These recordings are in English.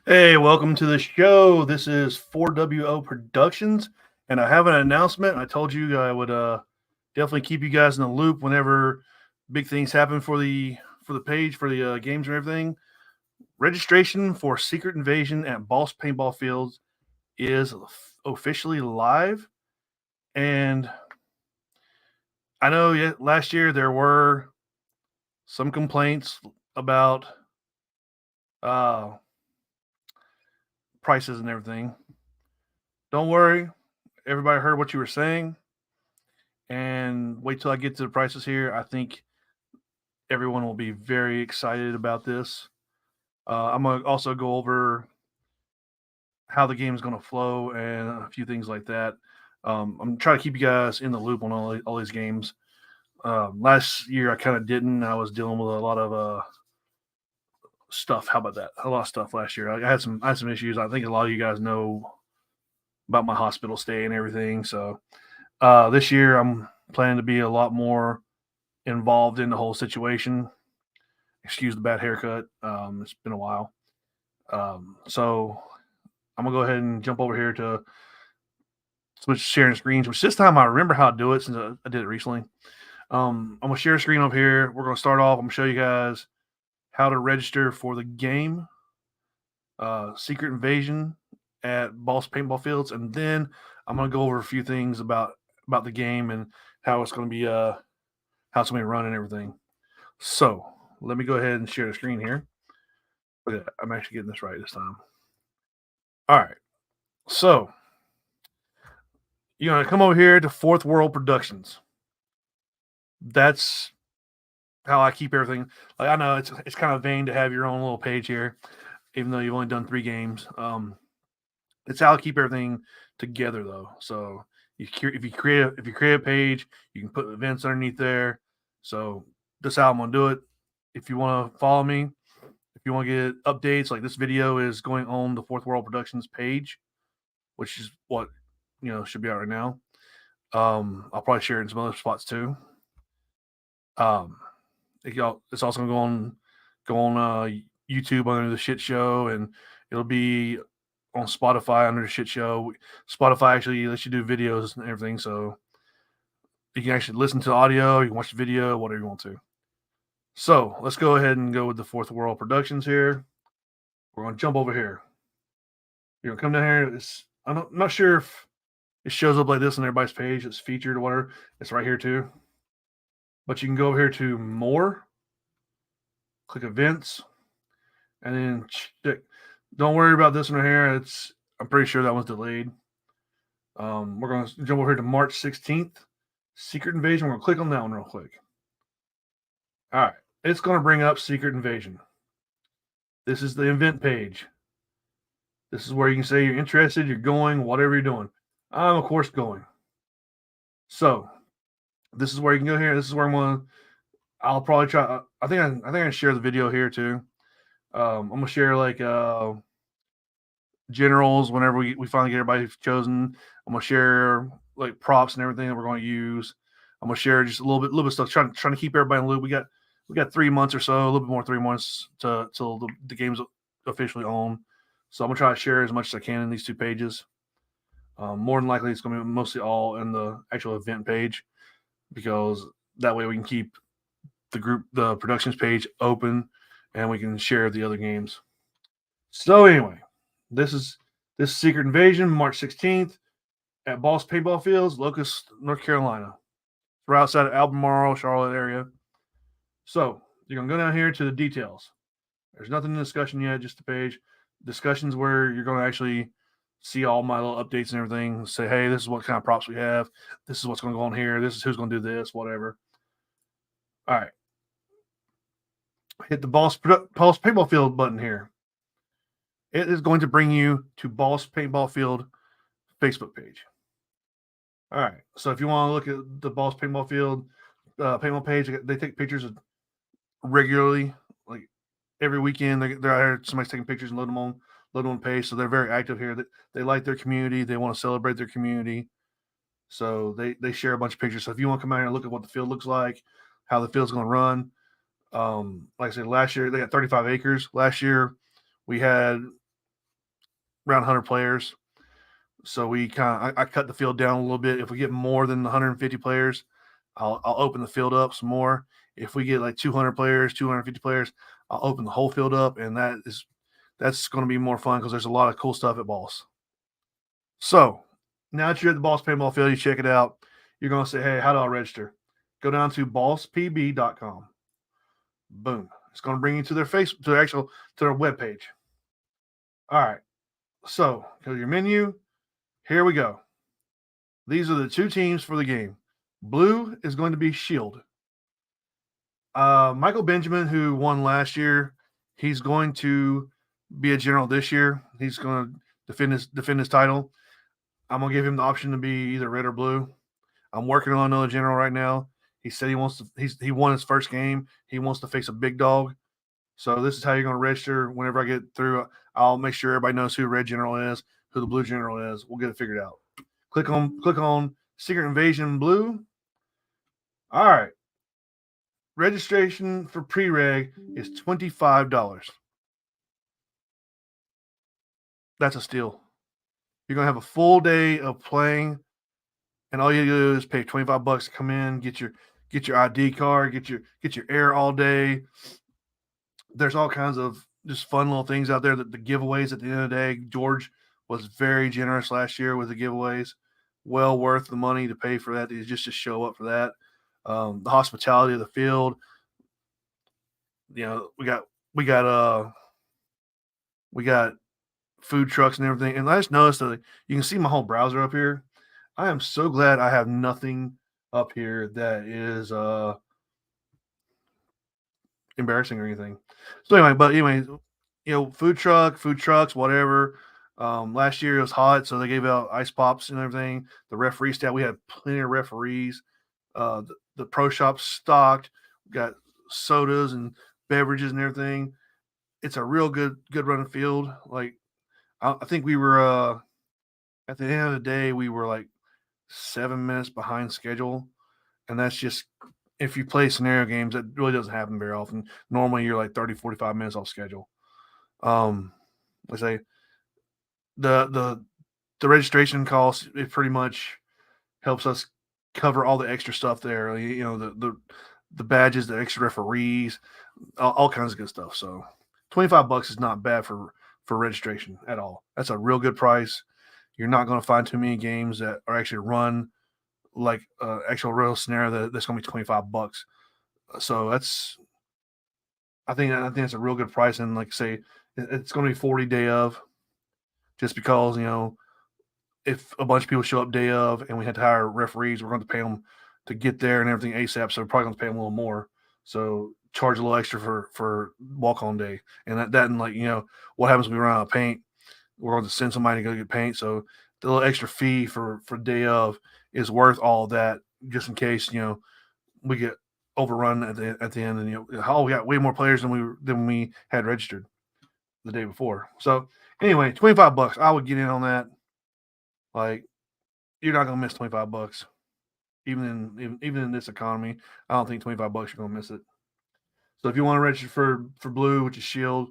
Hey, welcome to the show. This is 4WO Productions, and I have an announcement. I told you I would definitely keep you guys in the loop whenever big things happen for the page for the games and everything. Registration for Secret Invasion at Boss Paintball Fields is officially live, and I know last year there were some complaints about uh, prices and everything. Don't worry, everybody heard what you were saying. And wait till I get to the prices here. I think everyone will be very excited about this. I'm gonna also go over how the game is going to flow and a few things like that. I'm trying to keep you guys in the loop on all these games. Last year I kind of didn't. I was dealing with a lot of stuff. How about that? A lot of stuff last year. I had some issues. I think a lot of you guys know about my hospital stay and everything. So this year I'm planning to be a lot more involved in the whole situation. Excuse the bad haircut. It's been a while. So I'm gonna go ahead and jump over here to switch sharing screens. Which this time I remember how to do it since I did it recently. I'm gonna share a screen over here. We're gonna start off. I'm gonna show you guys how to register for the game, Secret Invasion at Boss Paintball Fields, and then I'm gonna go over a few things about the game and how it's gonna be how it's gonna be run and everything. So let me go ahead and share the screen here. Okay, I'm actually getting this right this time. All right. So you're gonna come over here to Fourth World Productions. That's how I keep everything. Like I know it's kind of vain to have your own little page here, even though you've only done 3 games. It's how I keep everything together though. So if you create a page, you can put events underneath there. So this is how I'm gonna do it. If you want to follow me, if you want to get updates, like this video is going on the Fourth World Productions page, which is what should be out right now. I'll probably share it in some other spots too. Um, it's also gonna go on YouTube under the shit show, and it'll be on Spotify under the shit show. Spotify actually lets you do videos and everything, so you can actually listen to audio, you can watch the video, whatever you want to. So let's go ahead and go with the Fourth World Productions here. We're gonna jump over here. You're gonna come down here. I'm not sure if it shows up like this on everybody's page. It's featured or whatever. It's right here too. But you can go over here to more, click events, and then check. Don't worry about this one right here. I'm pretty sure that one's delayed. We're going to jump over here to March 16th, Secret Invasion. We're going to click on that one real quick. All right. It's going to bring up Secret Invasion. This is the event page. This is where you can say you're interested, you're going, whatever you're doing. I'm, of course, going. So, this is where you can go here. This is where I'll probably try. I think I share the video here too. I'm going to share like generals whenever we finally get everybody chosen. I'm gonna share like props and everything that we're going to use. I'm gonna share just a little bit of stuff, trying to keep everybody in the loop. We got 3 months or so, a little bit more 3 months to till the game's officially on. So I'm gonna try to share as much as I can in these 2 pages. More than likely, it's gonna be mostly all in the actual event page because that way we can keep the productions page open, and we can share the other games. So anyway, this is this Secret Invasion, March 16th at Boss Paintball Fields, Locust, North Carolina. We're outside of Albemarle, Charlotte area. So you're gonna go down here to the details. There's nothing in discussion yet, just the page. Discussions where you're gonna actually see all my little updates and everything. Say, hey, this is what kind of props we have. This is what's gonna go on here. This is who's gonna do this, whatever. All right. Hit the Boss Paintball Field button here. It is going to bring you to Boss Paintball Field Facebook page. All right. So if you want to look at the Boss Paintball Field paintball page, they take pictures regularly, like every weekend. They're out here. Somebody's taking pictures and load them on page. So they're very active here. They like their community. They want to celebrate their community. So they share a bunch of pictures. So if you want to come out here and look at what the field looks like, how the field's going to run, like I said, last year they got 35 acres. Last year we had around 100 players. So we I cut the field down a little bit. If we get more than 150 players, I'll open the field up some more. If we get like 200 players, 250 players, I'll open the whole field up, and that's going to be more fun because there's a lot of cool stuff at Boss. So now that you're at the Boss Paintball field, you check it out. You're going to say, hey, how do I register? Go down to bosspb.com. Boom. It's going to bring you to their to their webpage. All right. So go to your menu. Here we go. These are the two teams for the game. Blue is going to be Shield. Michael Benjamin, who won last year, he's going to be a general this year. He's going to defend his title. I'm gonna give him the option to be either red or blue. I'm working on another general right now. He said he wants to. He won his first game. He wants to face a big dog. So this is how you're going to register. Whenever I get through, I'll make sure everybody knows who red general is, who the blue general is. We'll get it figured out. Click on Secret Invasion Blue. All right. Registration for pre-reg is $25. That's a steal. You're gonna have a full day of playing, and all you do is pay $25 to come in, get your ID card, get your air all day. There's all kinds of just fun little things out there. That the giveaways at the end of the day, George was very generous last year with the giveaways. Well worth the money to pay for that. Just to show up for that. The hospitality of the field. You know, we got food trucks and everything. And I just noticed that you can see my whole browser up here. I am so glad I have nothing up here that is embarrassing or anything. So anyway, food trucks, whatever. Last year it was hot, so they gave out ice pops and everything. The referee staff, we had plenty of referees. The pro shop stocked. We got sodas and beverages and everything. It's a real good running field. Like I think we were at the end of the day we were like 7 minutes behind schedule, and that's just if you play scenario games, that really doesn't happen very often. Normally you're like 30, 45 minutes off schedule. I say the registration cost, it pretty much helps us cover all the extra stuff there. You know, the badges, the extra referees, all kinds of good stuff. So $25 is not bad for registration at all. That's a real good price. You're not going to find too many games that are actually run like actual real scenario that's going to be $25. So I think that's a real good price. And like I say, it's going to be 40 day of, just because if a bunch of people show up day of and we had to hire referees, we're going to pay them to get there and everything ASAP. So we're probably going to pay them a little more. So charge a little extra for walk on day. And that and like what happens when we run out of paint? We're going to send somebody to go get paint. So the little extra fee for day of is worth all of that, just in case we get overrun at the end, and we got way more players than we had registered the day before. So anyway, $25. I would get in on that. Like, you're not gonna miss $25, even in this economy. I don't think $25 you're gonna miss it. So if you want to register for blue, which is Shield,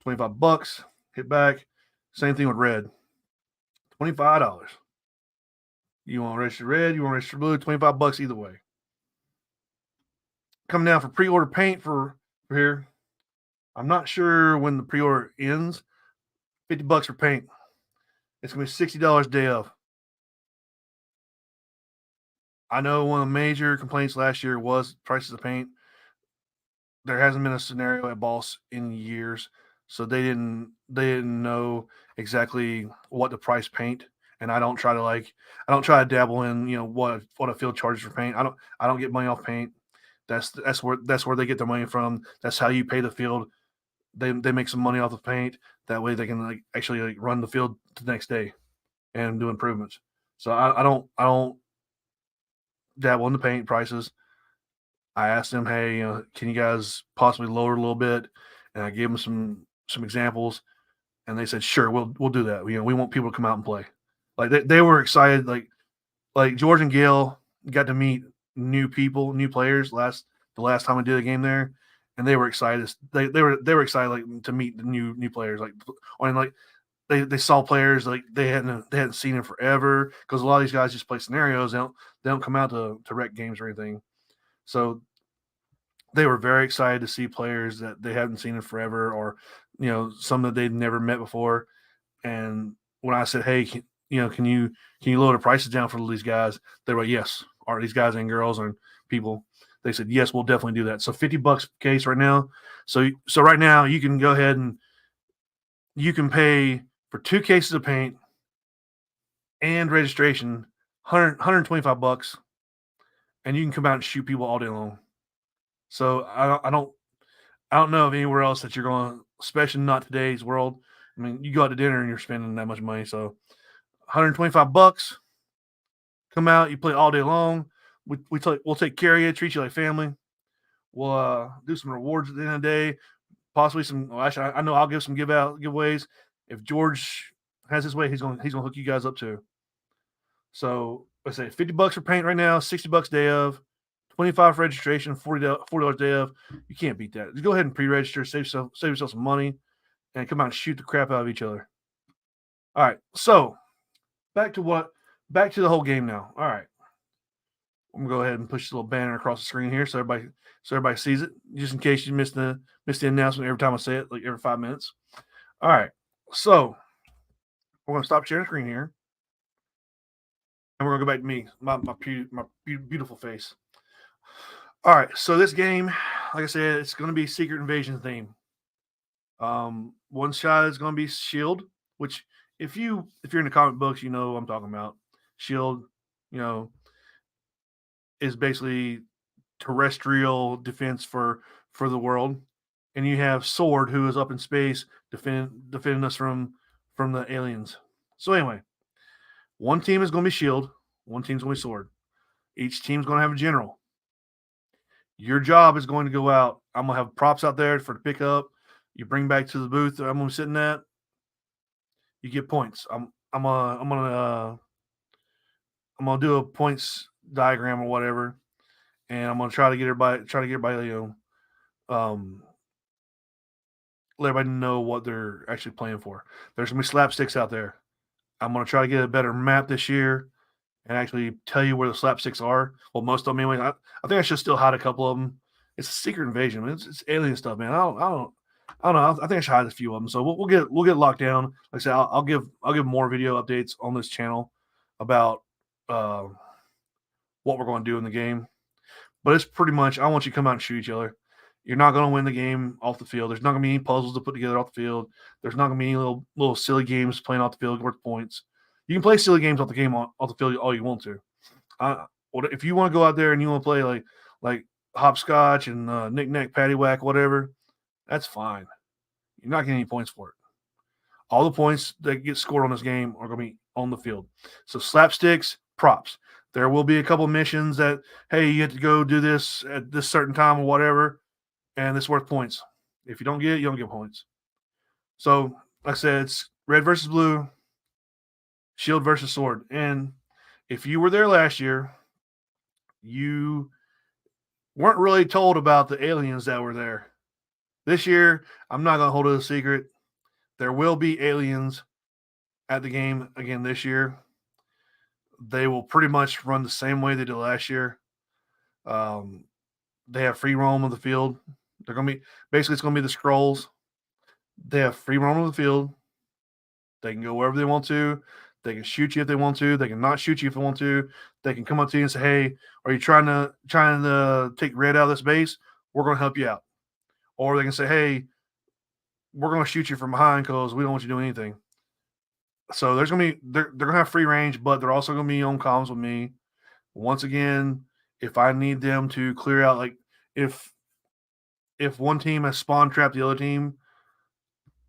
$25. Hit back. Same thing with red. $25. You want to register red, you want to register blue, $25 either way. Coming down for pre-order paint for here. I'm not sure when the pre-order ends. $50 for paint. It's gonna be $60 day of. I know one of the major complaints last year was prices of paint. There hasn't been a scenario at Boss in years, so they didn't know exactly what to price paint. And I don't try to dabble in what a field charges for paint. I don't get money off paint. That's where they get their money from. That's how you pay the field. They make some money off the paint. That way they can actually run the field the next day and do improvements. So I don't dabble in the paint prices. I asked them, hey, can you guys possibly lower it a little bit? And I gave them some examples, and they said, sure, we'll do that. We want people to come out and play. Like they were excited. Like George and Gail got to meet new people, new players the last time I did a game there, and they were excited. They were excited to meet the new players. they saw players like they hadn't seen in forever because a lot of these guys just play scenarios. They don't come out to wreck games or anything. So they were very excited to see players that they hadn't seen in forever, or some that they'd never met before. And when I said, "Hey, can you lower the prices down for these guys?" They were like, "Yes." Or these guys and girls and people, they said, "Yes, we'll definitely do that." So $50 case right now. So right now you can go ahead and you can pay for 2 cases of paint and registration, 125 bucks, and you can come out and shoot people all day long. So I don't know of anywhere else that you're going, especially not today's world. I mean, you go out to dinner and you're spending that much money. So 125 bucks, come out, you play all day long. We'll take care of you, treat you like family. We'll do some rewards at the end of the day, possibly some. Well, actually, I know I'll give some giveaways. If George has his way, he's gonna hook you guys up too. So let's say $50 for paint right now, $60 day of, 25 for registration, $40 day of. You can't beat that. Just go ahead and pre-register, save yourself some money, and come out and shoot the crap out of each other. All right. So back to what back to the whole game now. All right. I'm gonna go ahead and push this little banner across the screen here so everybody sees it, just in case you missed the announcement every time I say it, like every 5 minutes. All right. So we're gonna stop sharing the screen here, and we're gonna go back to me, my beautiful face. All right. So this game, like I said, it's gonna be Secret Invasion theme. One shot is gonna be Shield, which if you're in the comic books, you know what I'm talking about. Shield, you know, is basically terrestrial defense for the world, and you have Sword, who is up in space defending us from the aliens. So anyway, one team is going to be Shield, one team's going to be Sword. Each team's going to have a general. Your job is going to go out. I'm going to have props out there for the pickup. You bring back to the booth that I'm going to be sitting at. You get points. I'm gonna do a points diagram or whatever, and I'm gonna try to get everybody um let everybody know what they're actually playing for. There's gonna be slapsticks out there. I'm gonna try to get a better map this year and actually tell you where the slapsticks are. Well, most of them anyway. I think I should still hide a couple of them. It's a secret invasion. Man. It's alien stuff, man. I don't know. I think I should hide a few of them. So we'll get locked down. Like I said, I'll give more video updates on this channel about uh, what we're going to do in the game. But it's pretty much I want you to come out and shoot each other. You're not going to win the game off the field. There's not going to be any puzzles to put together off the field. There's not going to be any little silly games playing off the field worth points. You can play silly games off the field all you want to. If you want to go out there and you want to play like hopscotch and knick knack paddywhack, whatever, that's fine. You're not getting any points for it. All the points that get scored on this game are going to be on the field. So slapsticks, props. There will be a couple missions that, hey, you have to go do this at this certain time or whatever, and it's worth points. If you don't get it, you don't get points. So, like I said, it's red versus blue, shield versus sword. And if you were there last year, you weren't really told about the aliens that were there. This year, I'm not going to hold it a secret. There will be aliens at the game again this year. They will pretty much run the same way they did last year. Um, they have free roam of the field. They're going to be basically it's going to be the scrolls. They have free roam of the field. They can go wherever they want to. They can shoot you if they want to. They can not shoot you if they want to. They can come up to you and say, "Hey, are you trying to take red out of this base? We're going to help you out." Or they can say, "Hey, we're going to shoot you from behind because we don't want you to do anything." So they're going to have free range, but they're also going to be on comms with me. Once again, if I need them to clear out, like if one team has spawn trapped the other team,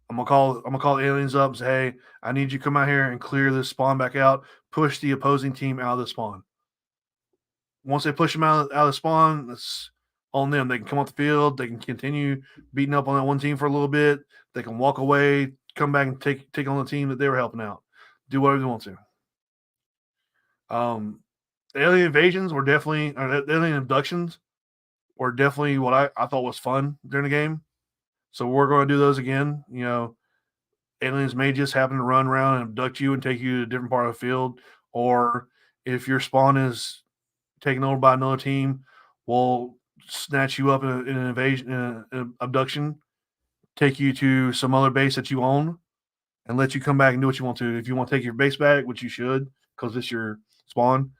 I'm gonna call the aliens up and say, "Hey, I need you to come out here and clear this spawn back out. Push the opposing team out of the spawn." Once they push them out of the spawn, that's on them. They can come off the field. They can continue beating up on that one team for a little bit. They can walk away, come back and take on the team that they were helping out. Do whatever they want to. The alien invasions were definitely, or the alien abductions were definitely what I thought was fun during the game. So we're going to do those again. aliens may just happen to run around and abduct you and take you to a different part of the field, or if your spawn is taken over by another team, will snatch you up in an invasion, in an abduction, take you to some other base that you own, and let you come back and do what you want to. If you want to take your base back, which you should, because it's your spawn,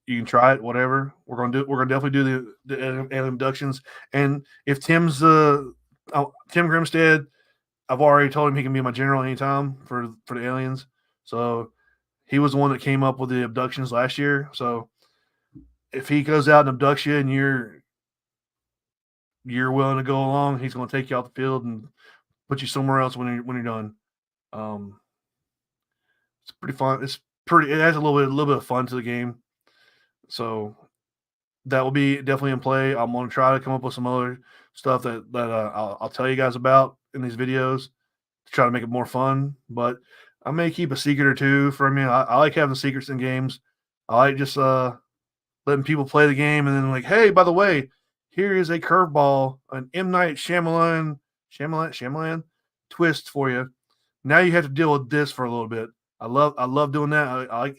you can try it. Whatever we're gonna definitely do the alien abductions. And if Tim Grimstead, I've already told him he can be my general anytime for the aliens. So he was the one that came up with the abductions last year. So if he goes out and abducts you and you're willing to go along, he's going to take you off the field and put you somewhere else when you're done. Um, it's pretty fun. It adds a little bit of fun to the game. So that will be definitely in play. I'm going to try to come up with some other stuff that I'll tell you guys about in these videos to try to make it more fun. But I may keep a secret or two for me. I like having secrets in games. I like just letting people play the game and then like, hey, by the way, here is a curveball, an M. Night Shyamalan twist for you. Now you have to deal with this for a little bit. I love doing that. I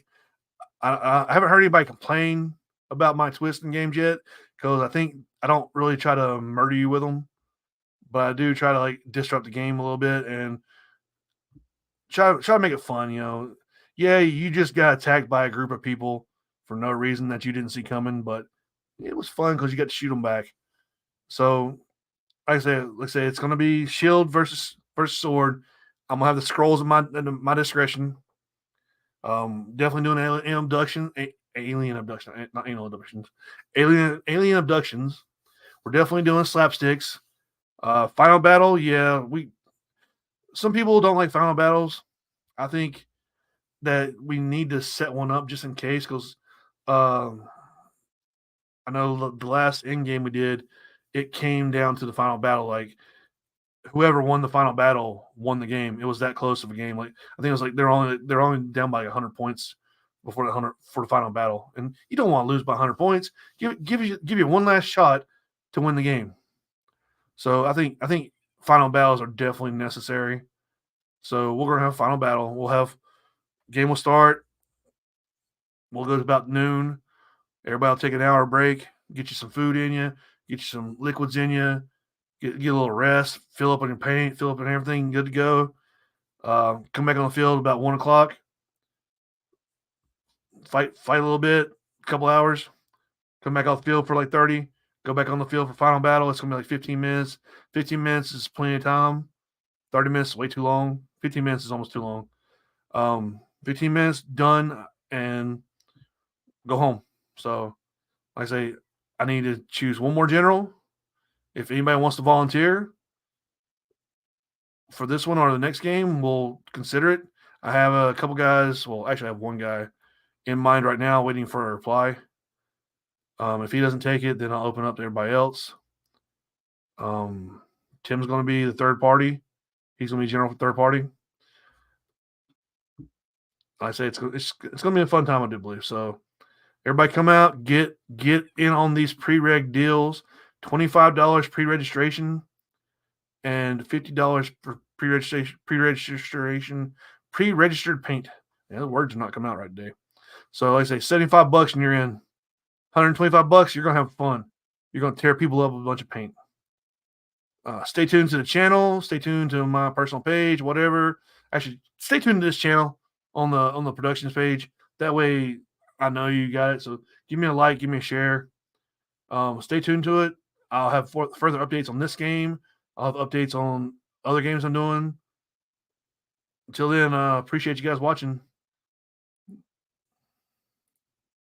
haven't heard anybody complain about my twist in games yet because I think I don't really try to murder you with them, but I do try to like disrupt the game a little bit and try to make it fun. Yeah, you just got attacked by a group of people for no reason that you didn't see coming, but it was fun because you got to shoot them back. So, like I say, it's going to be shield versus sword. I'm gonna have the scrolls at my discretion. Definitely doing alien abduction, not anal abductions, alien abductions. We're definitely doing slapsticks. Final battle, yeah. Some people don't like final battles. I think that we need to set one up just in case because um, I know the last end game we did, it came down to the final battle. Like whoever won the final battle won the game. It was that close of a game. Like I think it was like they're only down by 100 points before the final battle, and you don't want to lose by 100 points. Give you one last shot to win the game. So I think final battles are definitely necessary. So we're gonna have final battle. We'll have game will start. We'll go to about noon. Everybody will take an hour break. Get you some food in you. Get you some liquids in you. Get a little rest, fill up on your paint, fill up on everything, good to go. Come back on the field about 1 o'clock. Fight a little bit, a couple hours. Come back off the field for like 30. Go back on the field for final battle. It's gonna be like 15 minutes. 15 minutes is plenty of time. 30 minutes is way too long. 15 minutes is almost too long. 15 minutes done and go home. So, like I say, I need to choose one more general. If anybody wants to volunteer for this one or the next game, we'll consider it. I have a couple guys. Well, actually, I have one guy in mind right now, waiting for a reply. If he doesn't take it, then I'll open up to everybody else. Tim's going to be the third party. He's going to be general for third party. I say it's going to be a fun time, I do believe. So everybody come out, get in on these pre-reg deals. $25 pre-registration and $50 for pre-registered paint. Yeah, the words are not coming out right today. So like I say, $75 and you're in. $125, you're gonna have fun. You're gonna tear people up with a bunch of paint. Stay tuned to the channel. Stay tuned to my personal page. Whatever. Actually, stay tuned to this channel on the productions page. That way, I know you got it. So give me a like, give me a share. Stay tuned to it. I'll have further updates on this game. I'll have updates on other games I'm doing. Until then, appreciate you guys watching.